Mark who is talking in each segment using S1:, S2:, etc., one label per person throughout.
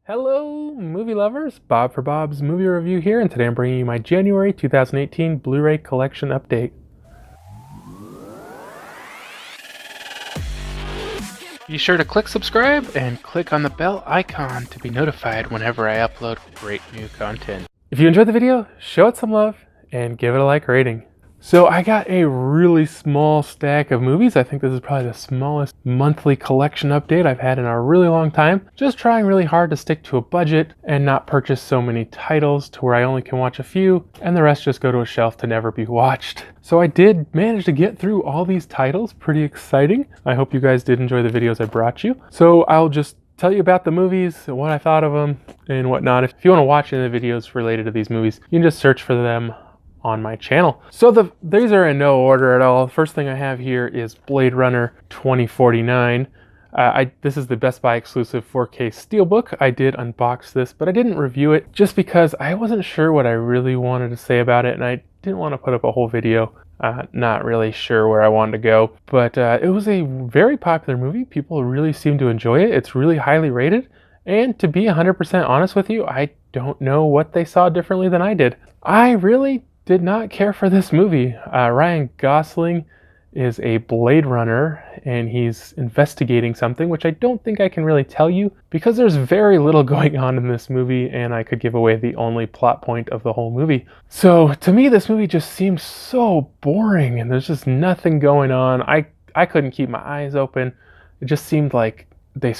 S1: Hello, movie lovers. Bob for Bob's Movie Review here, and today I'm bringing you my January 2018 Blu-ray collection update. Be sure to click subscribe and click on the bell icon to be notified whenever I upload great new content. If you enjoyed the video, show it some love and give it a like rating. So I got a really small stack of movies. I think this is probably the smallest monthly collection update I've had in a really long time. Just trying really hard to stick to a budget and not purchase so many titles to where I only can watch a few and the rest just go to a shelf to never be watched. So I did manage to get through all these titles. Pretty exciting. I hope you guys did enjoy the videos I brought you. So I'll just tell you about the movies, what I thought of them, and whatnot. If you want to watch any of the videos related to these movies, you can just search for them on my channel. So these are in no order at all. The first thing I have here is Blade Runner 2049. This is the Best Buy exclusive 4K Steelbook. I did unbox this, but I didn't review it just because I wasn't sure what I really wanted to say about it, and I didn't want to put up a whole video not really sure where I wanted to go. But it was a very popular movie. People really seem to enjoy it. It's really highly rated, and to be 100% honest with you, I don't know what they saw differently than I did. I really did not care for this movie. Ryan Gosling is a Blade Runner and he's investigating something, which I don't think I can really tell you because there's very little going on in this movie and I could give away the only plot point of the whole movie. So to me, this movie just seems so boring and there's just nothing going on. I couldn't keep my eyes open. It just seemed like they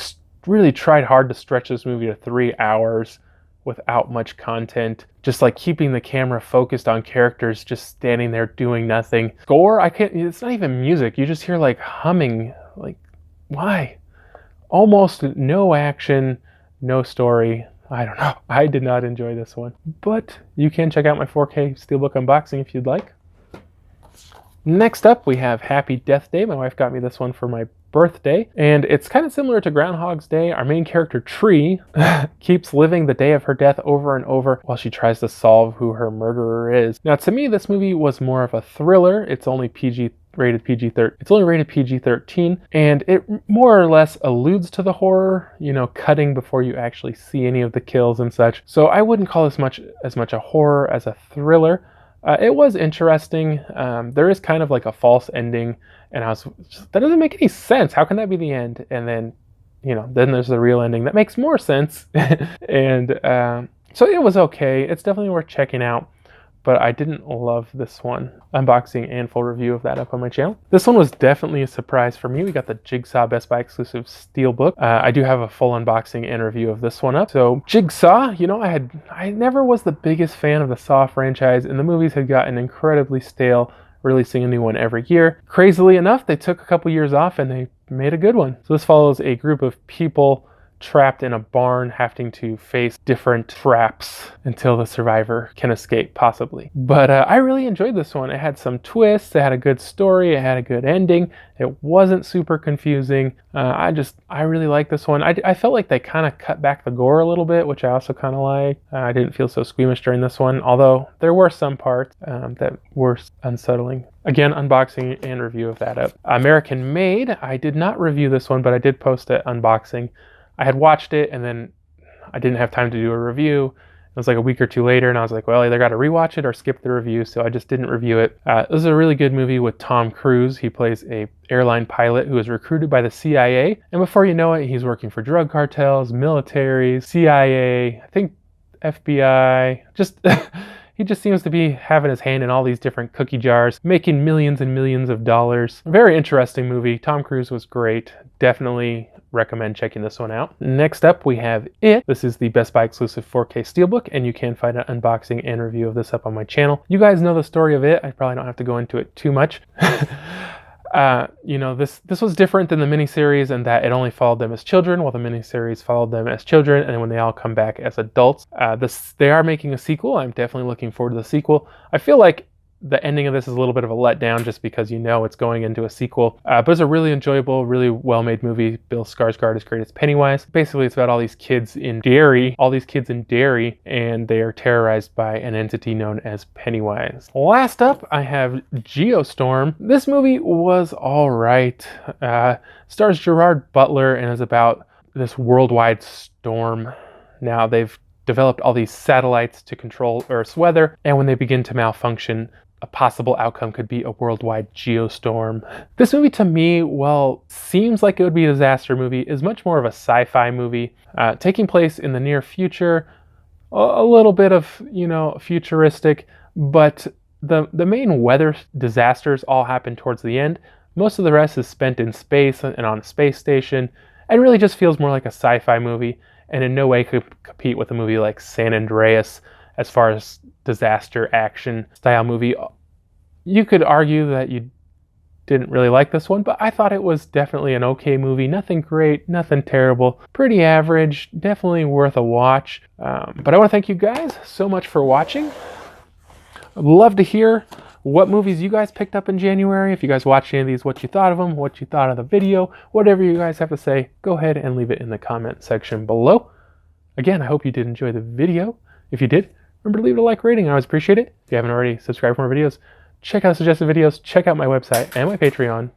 S1: really tried hard to stretch this movie to 3 hours without much content, just like keeping the camera focused on characters just standing there doing nothing. Score, it's not even music, you just hear like humming. Like, why? Almost no action, no story. I don't know. I did not enjoy this one, but you can check out my 4K Steelbook unboxing if you'd like. Next up, we have Happy Death Day. My wife got me this one for my birthday, and it's kind of similar to Groundhog's Day. Our main character, Tree, keeps living the day of her death over and over while she tries to solve who her murderer is. Now, to me, this movie was more of a thriller. It's only rated PG-13, and it more or less alludes to the horror, you know, cutting before you actually see any of the kills and such. So I wouldn't call this as much a horror as a thriller. It was interesting. There is kind of like a false ending, and that doesn't make any sense. How can that be the end? And then, then there's the real ending that makes more sense. And so it was okay. It's definitely worth checking out, but I didn't love this one. Unboxing and full review of that up on my channel. This one was definitely a surprise for me. We got the Jigsaw Best Buy exclusive Steelbook. I do have a full unboxing and review of this one up. So Jigsaw, I never was the biggest fan of the Saw franchise, and the movies had gotten incredibly stale, releasing a new one every year. Crazily enough, they took a couple years off and they made a good one. So this follows a group of people trapped in a barn having to face different traps until the survivor can escape, possibly. But I really enjoyed this one. It had some twists, it had a good story, it had a good ending. It wasn't super confusing. I really like this one. I felt like they kind of cut back the gore a little bit, which I also kind of like. I didn't feel so squeamish during this one, although there were some parts that were unsettling. Again, unboxing and review of that up. American Made, I did not review this one, but I did post it unboxing. I had watched it and then I didn't have time to do a review. It was like a week or two later and I was like, well, either got to rewatch it or skip the review, so I just didn't review it. This is a really good movie with Tom Cruise. He plays a airline pilot who is recruited by the CIA, and before you know it, he's working for drug cartels, military, CIA, I think FBI, he just seems to be having his hand in all these different cookie jars, making millions and millions of dollars. Very interesting movie. Tom Cruise was great. Definitely recommend checking this one out. Next up, we have It. This is the Best Buy exclusive 4K Steelbook, and you can find an unboxing and review of this up on my channel. You guys know the story of It. I probably don't have to go into it too much. This was different than the miniseries in that it only followed them as children, while the miniseries followed them as children, and then when they all come back as adults. They are making a sequel. I'm definitely looking forward to the sequel. I feel like the ending of this is a little bit of a letdown just because it's going into a sequel. But it's a really enjoyable, really well-made movie. Bill Skarsgård is great as Pennywise. Basically, it's about all these kids in Derry, and they are terrorized by an entity known as Pennywise. Last up, I have Geostorm. This movie was all right. Stars Gerard Butler and is about this worldwide storm Now they've developed all these satellites to control Earth's weather, and when they begin to malfunction, a possible outcome could be a worldwide geostorm. This movie to me, well, seems like it would be a disaster movie, is much more of a sci-fi movie, taking place in the near future, a little bit of, you know, futuristic, but the main weather disasters all happen towards the end. Most of the rest is spent in space and on a space station, and really just feels more like a sci-fi movie, and in no way could compete with a movie like San Andreas as far as disaster action style movie. You could argue that you didn't really like this one, but I thought it was definitely an okay movie. Nothing great, nothing terrible, pretty average, definitely worth a watch. But I want to thank you guys so much for watching. I'd love to hear what movies you guys picked up in January. If you guys watched any of these, what you thought of them, what you thought of the video, whatever you guys have to say, go ahead and leave it in the comment section below. Again, I hope you did enjoy the video. If you did, remember to leave it a like rating. I always appreciate it. If you haven't already, subscribe for more videos. Check out suggested videos. Check out my website and my Patreon.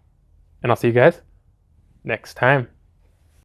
S1: And I'll see you guys next time.